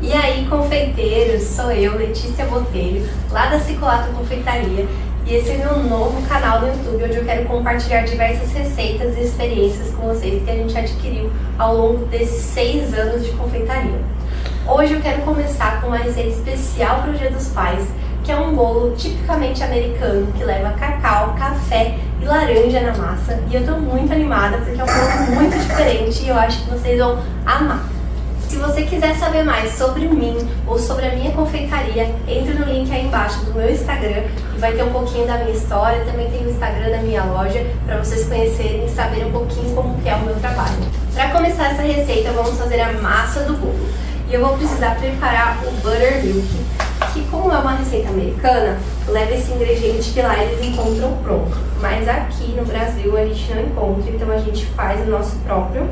E aí, confeiteiros, sou eu, Letícia Botelho, lá da Cicolato Confeitaria, e esse é meu novo canal no YouTube, onde eu quero compartilhar diversas receitas e experiências com vocês que a gente adquiriu ao longo desses 6 anos de confeitaria. Hoje eu quero começar com uma receita especial para o Dia dos Pais, que é um bolo tipicamente americano, que leva cacau, café e laranja na massa. E eu tô muito animada porque é um bolo muito diferente e eu acho que vocês vão amar. Se você quiser saber mais sobre mim ou sobre a minha confeitaria, entre no link aí embaixo do meu Instagram e vai ter um pouquinho da minha história. Também tem o Instagram da minha loja para vocês conhecerem e saberem um pouquinho como que é o meu trabalho. Para começar essa receita, vamos fazer a massa do bolo. E eu vou precisar preparar o buttermilk, que como é uma receita americana, leva esse ingrediente que lá eles encontram pronto. Mas aqui no Brasil a gente não encontra, então a gente faz o nosso próprio.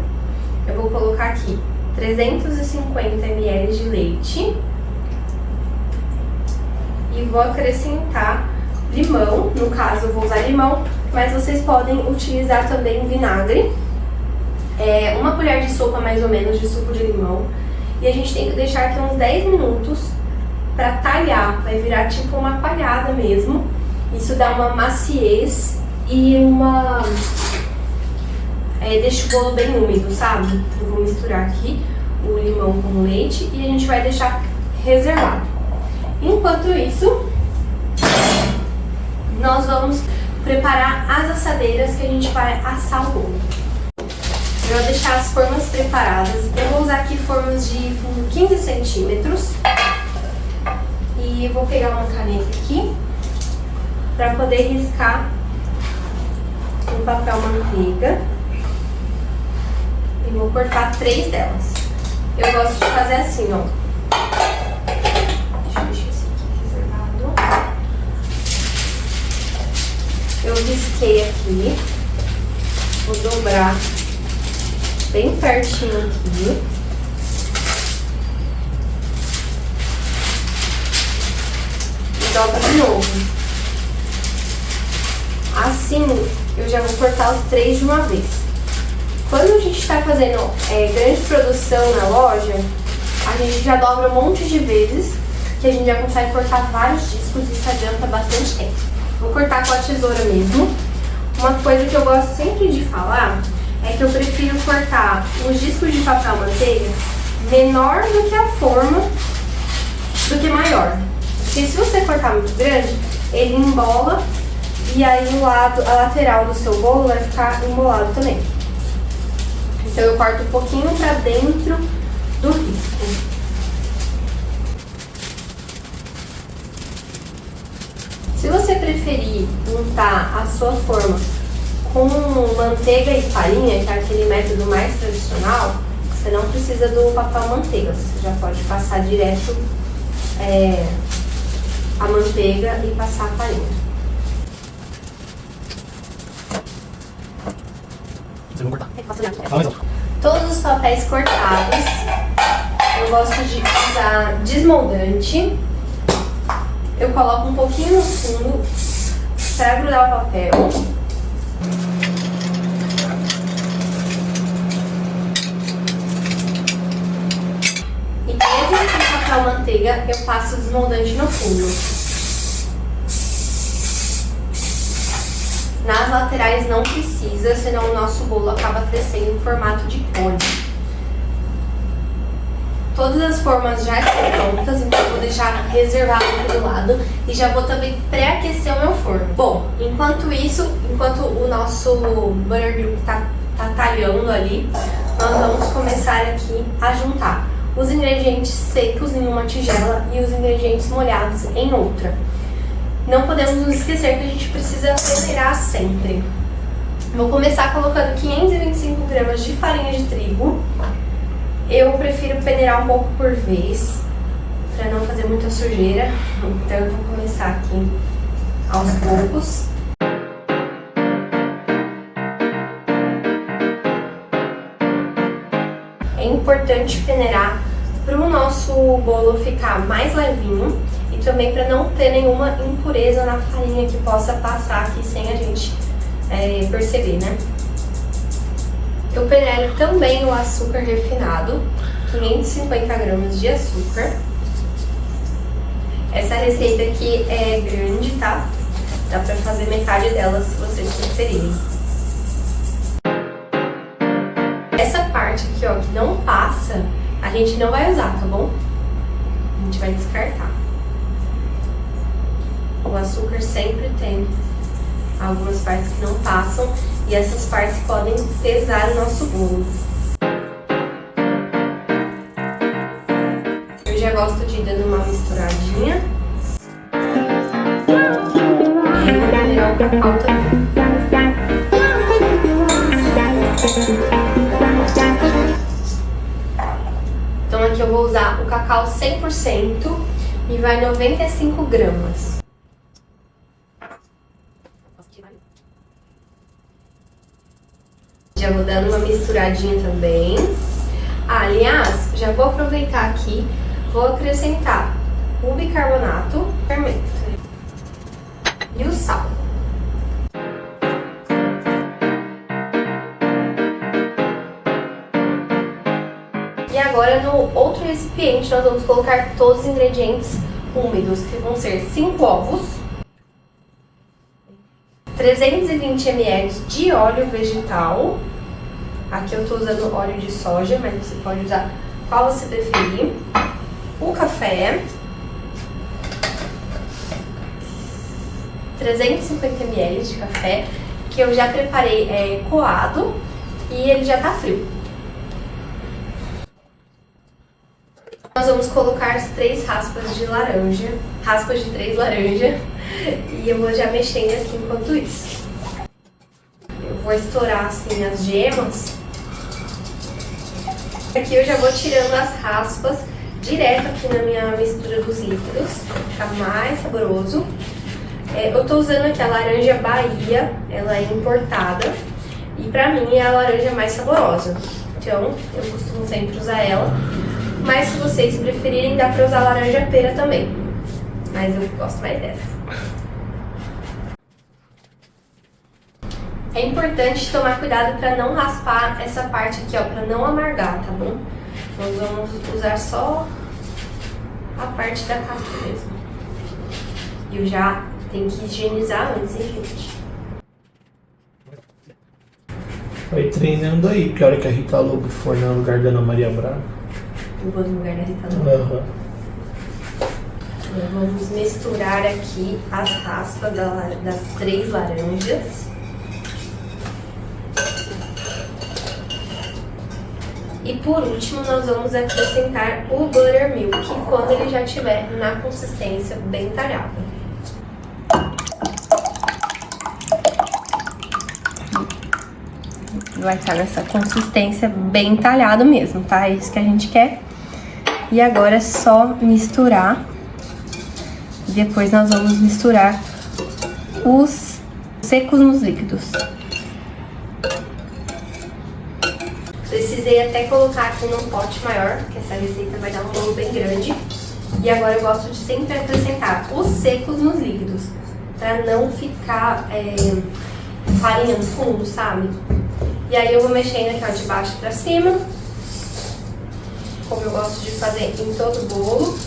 Eu vou colocar aqui 350 ml de leite e vou acrescentar limão. No caso eu vou usar limão, mas vocês podem utilizar também vinagre, uma colher de sopa mais ou menos de suco de limão, e a gente tem que deixar aqui uns 10 minutos para talhar, vai virar tipo uma coalhada mesmo. Isso dá uma maciez e deixa o bolo bem úmido, sabe? Eu vou misturar aqui o limão com o leite e a gente vai deixar reservado. Enquanto isso, nós vamos preparar as assadeiras que a gente vai assar o bolo. Eu vou deixar as formas preparadas. Eu vou usar aqui formas de fundo 15 centímetros. E vou pegar uma caneta aqui para poder riscar um papel manteiga. E vou cortar 3 delas. Eu gosto de fazer assim, ó. Deixa eu deixar esse aqui reservado. Eu risquei aqui. Vou dobrar bem pertinho aqui. E dobro de novo. Assim, eu já vou cortar os 3 de uma vez. Quando a gente está fazendo grande produção na loja, a gente já dobra um monte de vezes, que a gente já consegue cortar vários discos e isso adianta bastante tempo. Vou cortar com a tesoura mesmo. Uma coisa que eu gosto sempre de falar é que eu prefiro cortar os discos de papel manteiga menor do que a forma, do que maior. Porque se você cortar muito grande, ele embola e aí a lateral do seu bolo vai ficar embolado também. Então eu corto um pouquinho pra dentro do risco. Se você preferir untar a sua forma com manteiga e farinha, que é aquele método mais tradicional, você não precisa do papel manteiga. Você já pode passar direto a manteiga e passar a farinha. Todos os papéis cortados, eu gosto de usar desmoldante. Eu coloco um pouquinho no fundo para grudar o papel. E mesmo com papel manteiga, eu passo o desmoldante no fundo. Nas laterais não precisa, senão o nosso bolo acaba crescendo em formato de cone. Todas as formas já estão prontas, então eu vou deixar reservado aqui do lado e já vou também pré-aquecer o meu forno. Bom, enquanto o nosso buttermilk tá talhando ali, nós vamos começar aqui a juntar os ingredientes secos em uma tigela e os ingredientes molhados em outra. Não podemos nos esquecer que a gente precisa peneirar sempre. Vou começar colocando 525 gramas de farinha de trigo. Eu prefiro peneirar um pouco por vez, para não fazer muita sujeira. Então eu vou começar aqui aos poucos. É importante peneirar para o nosso bolo ficar mais levinho e também para não ter nenhuma impureza na farinha que possa passar aqui sem a gente perceber, né? Eu peneiro também o açúcar refinado, 550 gramas de açúcar. Essa receita aqui é grande, tá? Dá pra fazer metade dela se vocês preferirem. Essa parte aqui, ó, que não passa, a gente não vai usar, tá bom? A gente vai descartar. O açúcar sempre tem algumas partes que não passam e essas partes podem pesar o nosso bolo. Eu já gosto de ir dando uma misturadinha. E vou minerar o cacau também. Então aqui eu vou usar o cacau 100% e vai 95 gramas. Já vou dando uma misturadinha também. Aliás, já vou aproveitar aqui, vou acrescentar o bicarbonato, fermento e o sal. E agora no outro recipiente nós vamos colocar todos os ingredientes úmidos, que vão ser 5 ovos, 320 ml de óleo vegetal. Aqui eu tô usando óleo de soja, mas você pode usar qual você preferir. O café, 350 ml de café, que eu já preparei coado e ele já tá frio. Nós vamos colocar as 3 raspas de laranja, raspas de 3 laranjas, e eu vou já mexendo aqui enquanto isso. Eu vou estourar assim as gemas. Aqui eu já vou tirando as raspas direto aqui na minha mistura dos líquidos, para ficar mais saboroso. Eu tô usando aqui a laranja Bahia, ela é importada, e pra mim é a laranja mais saborosa. Então eu costumo sempre usar ela. Mas se vocês preferirem, dá pra usar laranja pera também. Mas eu gosto mais dessa. É importante tomar cuidado pra não raspar essa parte aqui, ó, pra não amargar, tá bom? Nós vamos usar só a parte da casca mesmo. E eu já tenho que higienizar antes, hein, gente? Vai treinando aí, que a hora que a Rita Lobo for no lugar da Ana Maria Braga. Eu vou no lugar da Rita Lobo. Uhum. Vamos misturar aqui as raspas das 3 laranjas. E por último, nós vamos acrescentar o buttermilk quando ele já estiver na consistência bem talhada. Vai estar nessa consistência bem talhado mesmo, tá? É isso que a gente quer. E agora é só misturar. E depois nós vamos misturar os secos nos líquidos. Precisei até colocar aqui num pote maior, porque essa receita vai dar um bolo bem grande. E agora eu gosto de sempre acrescentar os secos nos líquidos, pra não ficar farinha no fundo, sabe? E aí eu vou mexendo aqui, ó, de baixo pra cima, como eu gosto de fazer em todo o bolo,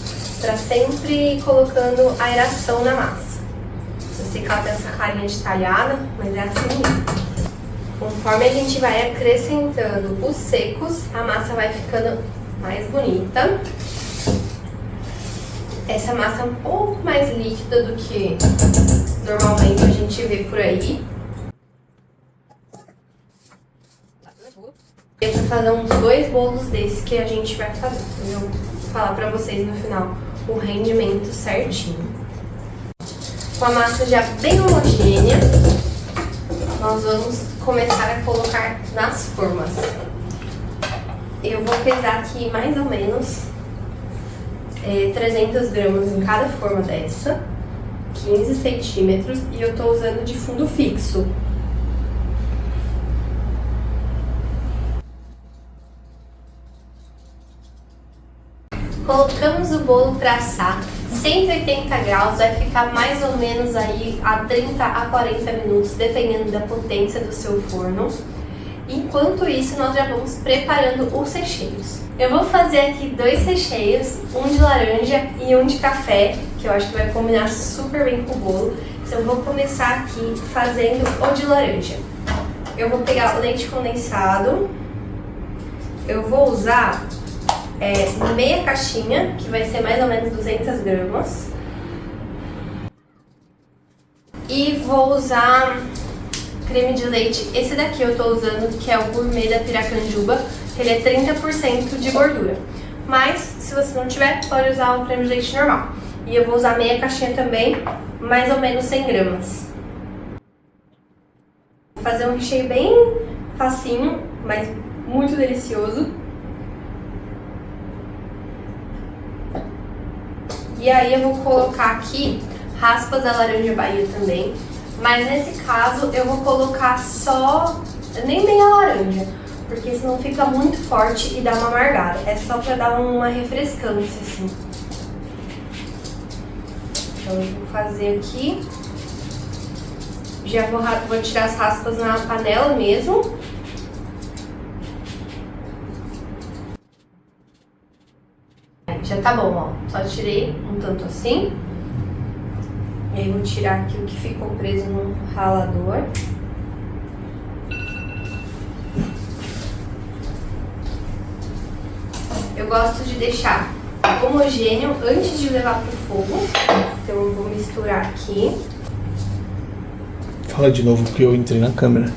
pra sempre colocando aeração na massa. Eu sei que ela tem essa carinha de talhada, mas é assim mesmo. Conforme a gente vai acrescentando os secos, a massa vai ficando mais bonita. Essa massa é um pouco mais líquida do que normalmente a gente vê por aí. É pra fazer uns 2 bolos desses que a gente vai fazer. Eu vou falar pra vocês no final o rendimento certinho. Com a massa já bem homogênea, nós vamos começar a colocar nas formas. Eu vou pesar aqui mais ou menos 300 gramas em cada forma dessa, 15 centímetros, e eu tô usando de fundo fixo. Colocamos o bolo para assar, 180 graus, vai ficar mais ou menos aí a 30 a 40 minutos, dependendo da potência do seu forno. Enquanto isso, nós já vamos preparando os recheios. Eu vou fazer aqui 2 recheios, um de laranja e um de café, que eu acho que vai combinar super bem com o bolo. Então eu vou começar aqui fazendo o de laranja. Eu vou pegar o leite condensado, eu vou usar meia caixinha, que vai ser mais ou menos 200 gramas. E vou usar creme de leite, esse daqui eu tô usando, que é o Gourmet da Piracanjuba, ele é 30% de gordura. Mas, se você não tiver, pode usar o creme de leite normal. E eu vou usar meia caixinha também, mais ou menos 100 gramas. Vou fazer um recheio bem facinho, mas muito delicioso. E aí eu vou colocar aqui raspas da laranja Bahia também. Mas nesse caso eu vou colocar só, nem meia laranja, porque senão fica muito forte e dá uma amargada. É só pra dar uma refrescância assim. Então eu vou fazer aqui. Já vou tirar as raspas na panela mesmo. Já tá bom, ó. Só tirei um tanto assim. E aí vou tirar aqui o que ficou preso no ralador. Eu gosto de deixar homogêneo antes de levar pro fogo. Então eu vou misturar aqui. Fala de novo porque eu entrei na câmera.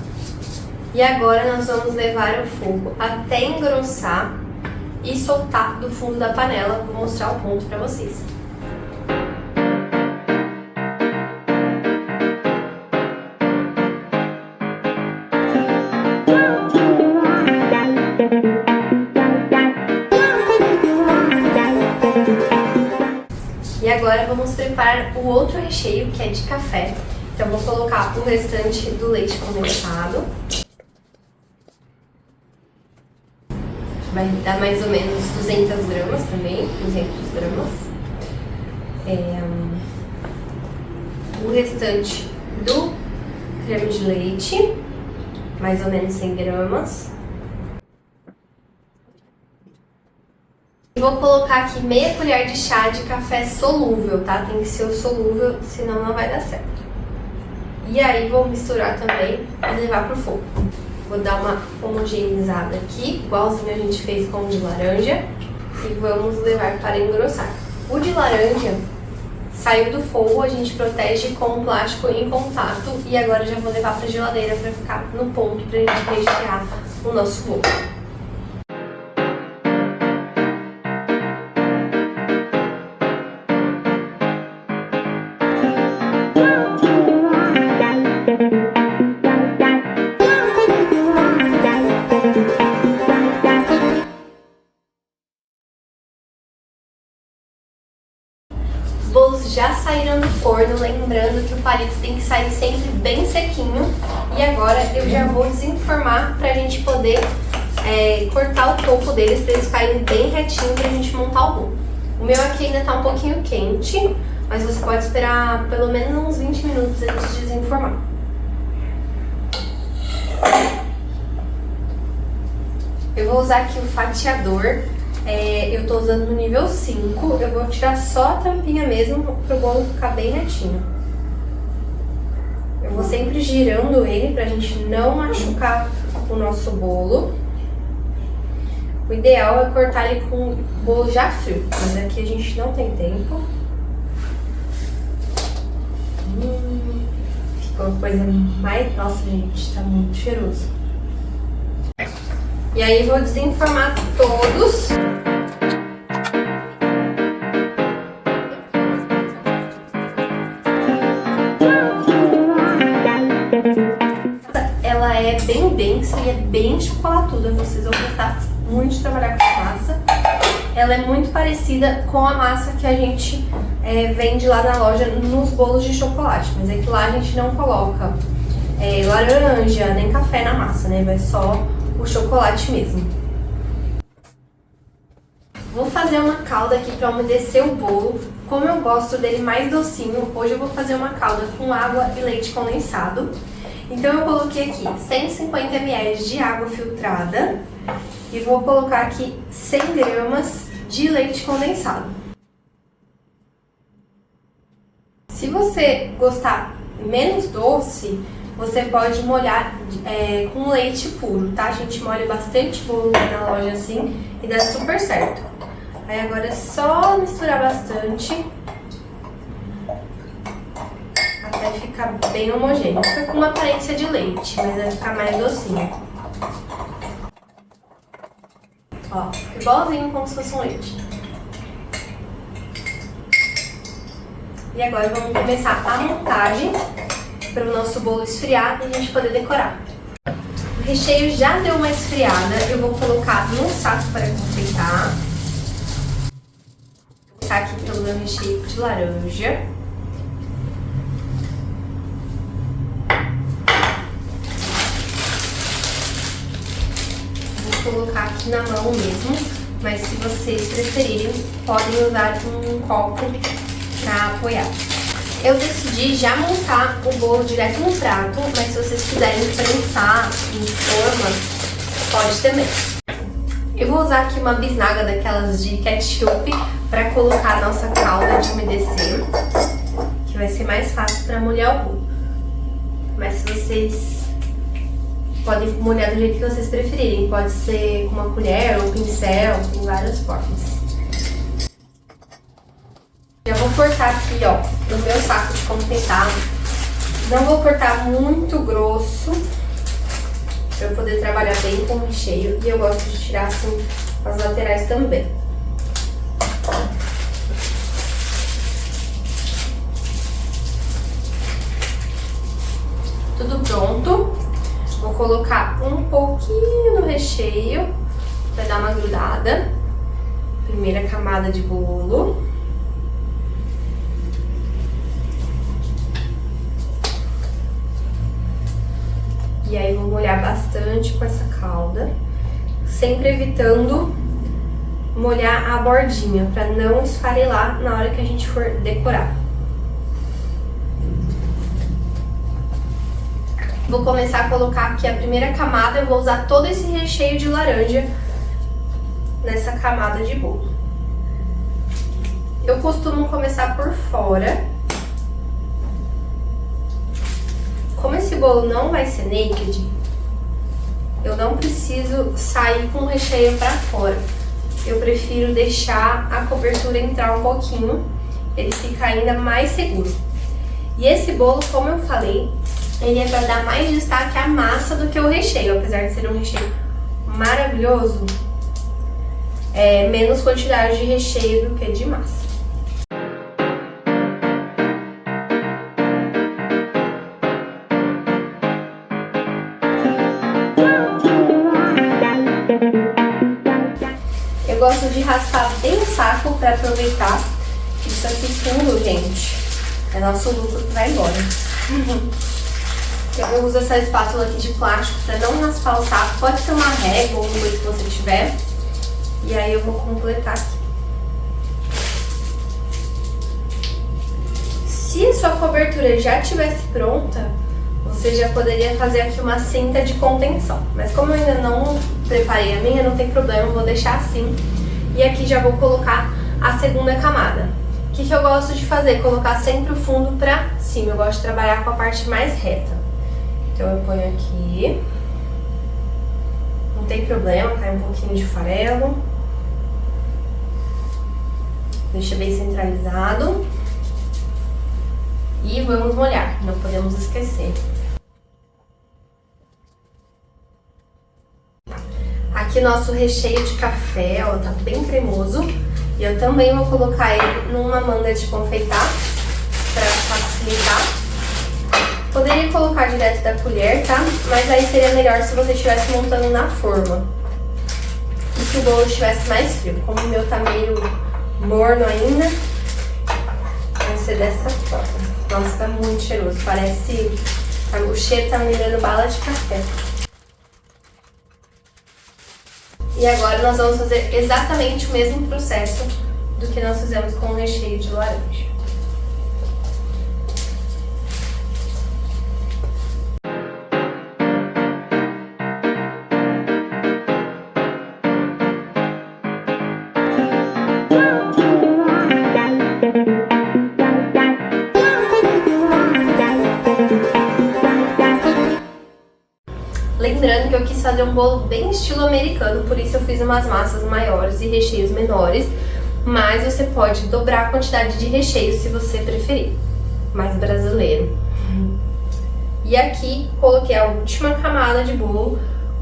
E agora nós vamos levar o fogo até engrossar e soltar do fundo da panela. Vou mostrar o ponto pra vocês. E agora vamos preparar o outro recheio, que é de café. Então vou colocar o restante do leite condensado. Vai dar mais ou menos 200 gramas também, 200 gramas. O restante do creme de leite, mais ou menos 100 gramas. Vou colocar aqui meia colher de chá de café solúvel, tá? Tem que ser o solúvel, senão não vai dar certo. E aí vou misturar também e levar pro fogo. Vou dar uma homogeneizada aqui, igualzinho a gente fez com o de laranja. E vamos levar para engrossar. O de laranja saiu do fogo, a gente protege com um plástico em contato. E agora já vou levar pra geladeira para ficar no ponto pra gente rechear o nosso bolo. Os bolos já saíram do forno, lembrando que o palito tem que sair sempre bem sequinho. E agora eu já vou desenformar pra gente poder cortar o topo deles, pra eles ficarem bem retinho pra gente montar o bolo. O meu aqui ainda tá um pouquinho quente, mas você pode esperar pelo menos uns 20 minutos antes de desenformar. Eu vou usar aqui o fatiador. Eu tô usando no nível 5, eu vou tirar só a tampinha mesmo pro bolo ficar bem retinho. Eu vou sempre girando ele pra gente não machucar o nosso bolo. O ideal é cortar ele com o bolo já frio, mas aqui a gente não tem tempo. Ficou uma coisa mais... Nossa, gente, tá muito cheiroso. E aí vou desenformar todos. Ela é bem densa e é bem chocolatuda. Vocês vão gostar muito de trabalhar com essa massa. Ela é muito parecida com a massa que a gente vende lá na loja nos bolos de chocolate. Mas é que lá a gente não coloca laranja nem café na massa, né? Vai só o chocolate mesmo. Vou fazer uma calda aqui para umedecer o bolo. Como eu gosto dele mais docinho, hoje eu vou fazer uma calda com água e leite condensado. Então eu coloquei aqui 150 ml de água filtrada e vou colocar aqui 100 gramas de leite condensado. Se você gostar menos doce, você pode molhar com leite puro, tá? A gente molha bastante bolo na loja assim e dá super certo. Aí agora é só misturar bastante até ficar bem homogêneo. Fica com uma aparência de leite, mas vai ficar mais docinho. Ó, fica igualzinho como se fosse um leite. E agora vamos começar a montagem para o nosso bolo esfriar e a gente poder decorar. O recheio já deu uma esfriada, eu vou colocar num saco para confeitar. Vou começar aqui pelo meu recheio de laranja. Vou colocar aqui na mão mesmo, mas se vocês preferirem, podem usar um copo para apoiar. Eu decidi já montar o bolo direto no prato, mas se vocês quiserem prensar em forma, pode também. Eu vou usar aqui uma bisnaga daquelas de ketchup para colocar a nossa calda de umedecer, que vai ser mais fácil para molhar o bolo. Mas se vocês podem molhar do jeito que vocês preferirem, pode ser com uma colher ou pincel, tem várias formas. Já vou cortar aqui, ó, no meu saco de confeitar. Não vou cortar muito grosso, para eu poder trabalhar bem com o recheio. E eu gosto de tirar assim as laterais também. Tudo pronto. Vou colocar um pouquinho no recheio, para dar uma grudada. Primeira camada de bolo. E aí vou molhar bastante com essa calda, sempre evitando molhar a bordinha, para não esfarelar na hora que a gente for decorar. Vou começar a colocar aqui a primeira camada, eu vou usar todo esse recheio de laranja nessa camada de bolo. Eu costumo começar por fora. Como esse bolo não vai ser naked, eu não preciso sair com o recheio pra fora. Eu prefiro deixar a cobertura entrar um pouquinho, ele fica ainda mais seguro. E esse bolo, como eu falei, ele é pra dar mais destaque à massa do que o recheio. Apesar de ser um recheio maravilhoso, é menos quantidade de recheio do que de massa. Eu gosto de raspar bem o saco para aproveitar. Isso aqui tudo, gente, é nosso lucro que vai embora. Eu uso essa espátula aqui de plástico para não raspar o saco. Pode ser uma régua ou uma coisa que você tiver. E aí eu vou completar aqui. Se a sua cobertura já estivesse pronta, você já poderia fazer aqui uma cinta de contenção. Mas como eu ainda não preparei a minha, não tem problema, eu vou deixar assim. E aqui já vou colocar a segunda camada. O que eu gosto de fazer? Colocar sempre o fundo pra cima. Eu gosto de trabalhar com a parte mais reta. Então eu ponho aqui. Não tem problema, cai um pouquinho de farelo. Deixa bem centralizado. E vamos molhar, não podemos esquecer. Aqui nosso recheio de café, ó, tá bem cremoso. E eu também vou colocar ele numa manga de confeitar, pra facilitar. Poderia colocar direto da colher, tá? Mas aí seria melhor se você estivesse montando na forma. E se o bolo estivesse mais frio. Como o meu tá meio morno ainda, vai ser dessa forma. Nossa, tá muito cheiroso, parece... O cheiro tá me lembrando bala de café. E agora nós vamos fazer exatamente o mesmo processo do que nós fizemos com o recheio de laranja. Lembrando que eu quis fazer um bolo bem estilo americano, por isso eu fiz umas massas maiores e recheios menores, mas você pode dobrar a quantidade de recheio se você preferir, mais brasileiro. E aqui coloquei a última camada de bolo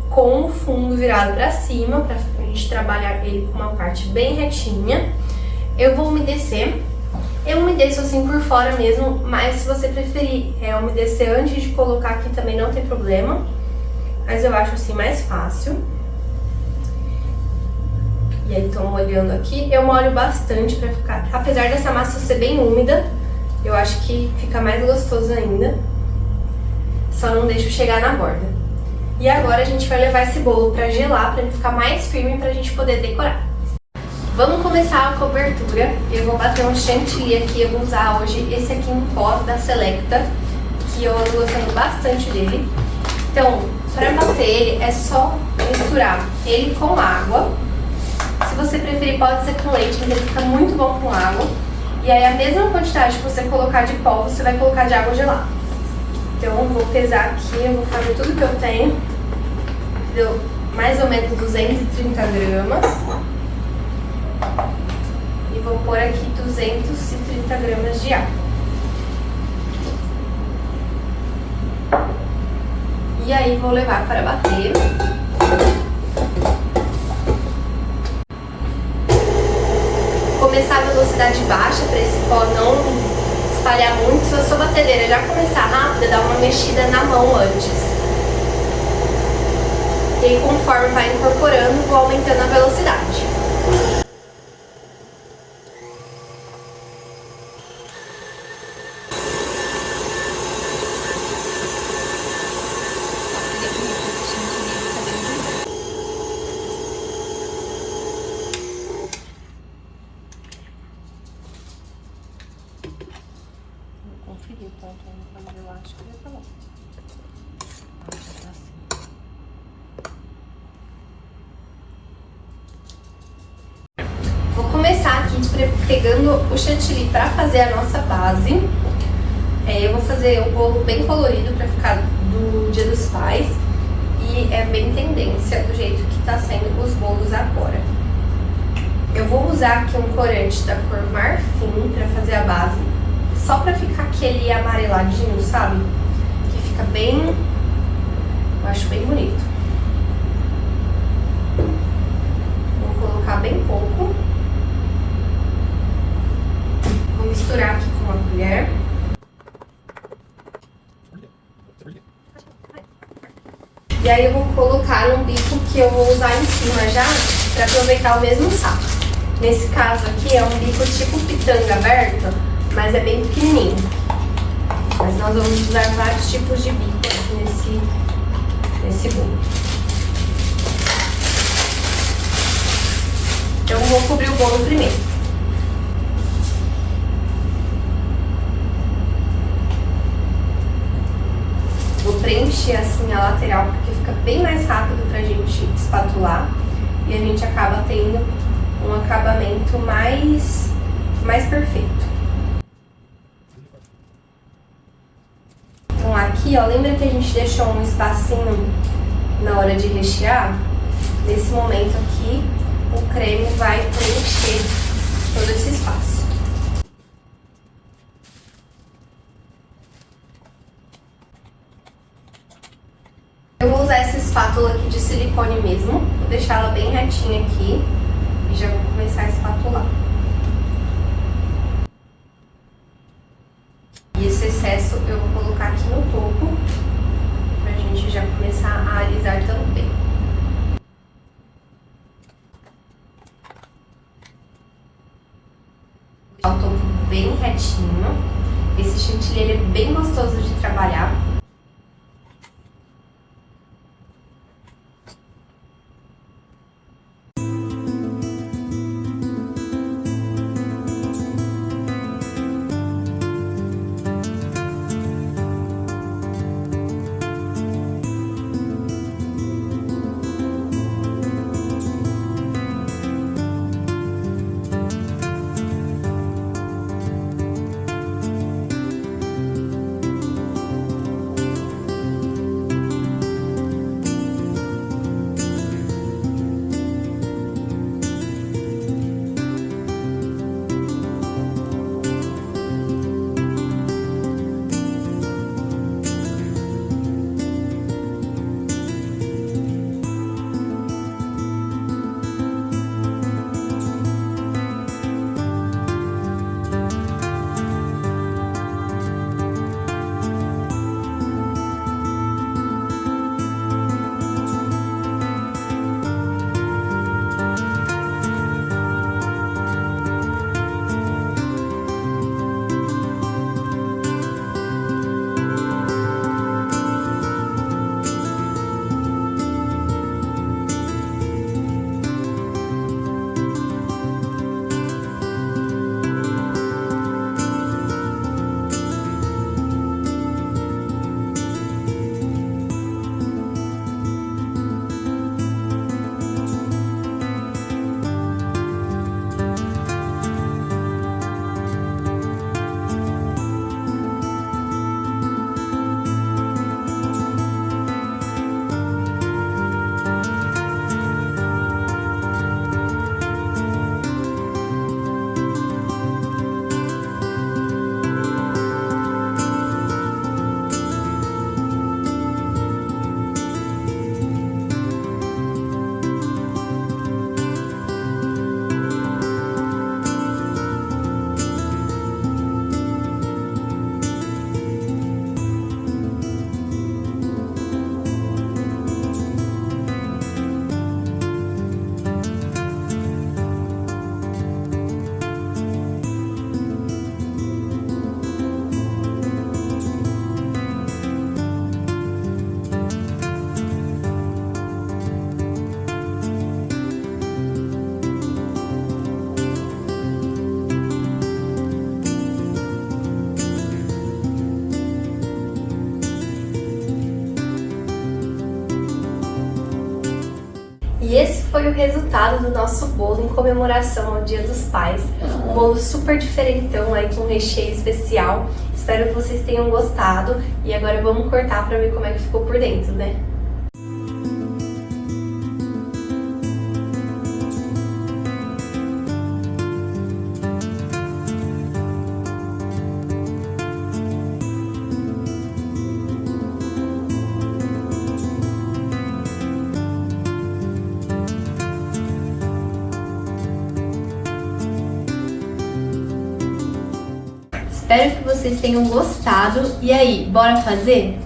com o fundo virado para cima, pra gente trabalhar ele com uma parte bem retinha. Eu vou umedecer. Eu umedeço assim por fora mesmo, mas se você preferir umedecer antes de colocar aqui também não tem problema. Mas eu acho assim mais fácil. E aí tô molhando aqui. Eu molho bastante pra ficar... Apesar dessa massa ser bem úmida, eu acho que fica mais gostoso ainda. Só não deixo chegar na borda. E agora a gente vai levar esse bolo pra gelar, pra ele ficar mais firme pra gente poder decorar. Vamos começar a cobertura. Eu vou bater um chantilly aqui, eu vou usar hoje esse aqui em pó da Selecta, que eu ando gostando bastante dele. Então, para bater ele é só misturar ele com água. Se você preferir pode ser com leite, mas ele fica muito bom com água. E aí a mesma quantidade que você colocar de pó, você vai colocar de água gelada. Então eu vou pesar aqui, eu vou fazer tudo que eu tenho. Deu mais ou menos 230 gramas. E vou pôr aqui 230 gramas de água. E aí vou levar para bater. Começar a velocidade baixa para esse pó não espalhar muito. Se a sua batedeira já começar rápida, dá uma mexida na mão antes. E aí conforme vai incorporando, vou aumentando a velocidade. Conferir o ponto ainda, mas eu acho que já tá bom. Já tá assim. Vou começar aqui pegando o chantilly para fazer a nossa base. Eu vou fazer um bolo bem colorido para ficar do Dia dos Pais. E é bem tendência do jeito que tá sendo os bolos agora. Eu vou usar aqui um corante da cor marfim para fazer a base. Só pra ficar aquele amareladinho, sabe? Que fica bem... Eu acho bem bonito. Vou colocar bem pouco. Vou misturar aqui com uma colher. E aí eu vou colocar num bico que eu vou usar em cima já, pra aproveitar o mesmo saco. Nesse caso aqui é um bico tipo pitanga aberta, mas é bem pequenininho. Mas nós vamos usar vários tipos de bico aqui nesse bolo. Então vou cobrir o bolo primeiro. Vou preencher assim a lateral, porque fica bem mais rápido pra gente espatular. E a gente acaba tendo um acabamento mais perfeito. Então aqui, ó, lembra que a gente deixou um espacinho na hora de rechear? Nesse momento aqui, o creme vai preencher todo esse espaço. Eu vou usar essa espátula aqui de silicone mesmo, vou deixar ela bem retinha aqui e já vou começar a espatular. E esse excesso eu vou colocar aqui no topo, pra gente já começar a alisar também. O topo bem retinho. Esse chantilly ele é bem gostoso de trabalhar. foi o resultado do nosso bolo em comemoração ao Dia dos Pais. Um bolo super diferentão aí com recheio especial. Espero que vocês tenham gostado e agora vamos cortar para ver como é que ficou por dentro, né? Espero que vocês tenham gostado. E aí, bora fazer?